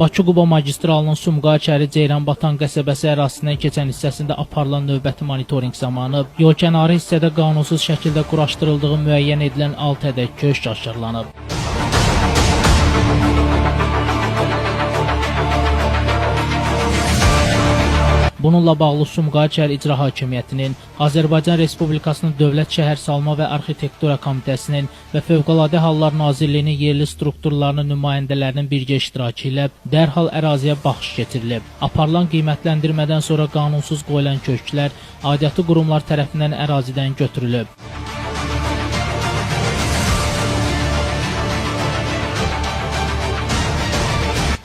Bakı-Quba magistralının Sumqayıt-Ceyranbatan qəsəbəsi ərazisindən keçən hissəsində aparılan növbəti monitorinq zamanı yolkənarı hissədə qanunsuz şəkildə quraşdırıldığı müəyyən edilən 6 ədəd köşk aşkarlanıb. Bununla bağlı Sumqayıt şəhər İcra Hakimiyyətinin, Azərbaycan Respublikasının Dövlət Şəhərsalma və Arxitektura Komitəsinin və Fövqəladə Hallar Nazirliyinin yerli strukturlarının nümayəndələrinin birgə iştirakı ilə dərhal əraziyə baxış keçirilib. Aparılan qiymətləndirmədən sonra qanunsuz qoyulan köşklər aidiyyatı qurumlar tərəfindən ərazidən götürülüb.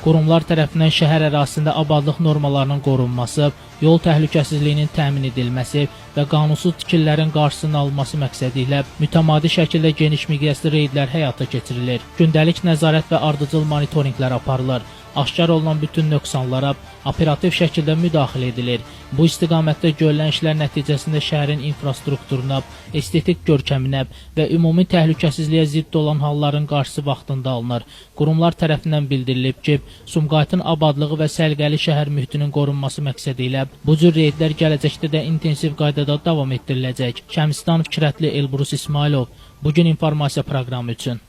Qurumlar tərəfindən şəhər ərazisində abadlıq normalarının qorunması, yol təhlükəsizliyinin təmin edilməsi və qanunsuz tikililərin qarşısının alınması məqsədi ilə mütəmadi şəkildə geniş miqyaslı reydlər həyata keçirilir. Gündəlik nəzarət və ardıcıl monitorinqlər aparılır. Aşkar olunan bütün nöqsanlara operativ şəkildə müdaxilə edilir. Bu istiqamətdə görülən işlər nəticəsində şəhərin infrastrukturuna, estetik görkəminə və ümumi təhlükəsizliyə zidd olan halların qarşısı vaxtında alınır. Qurumlar tərəfindən bildirilib ki, Sumqayıtın abadlığı və səliqəli şəhər mühitinin qorunması məqsədi ilə bu cür reydlər gələcəkdə də intensiv qaydada davam etdiriləcək. Şəmstan Fikrətli, Elbrus İsmailov, Bugün informasiya proqramı üçün.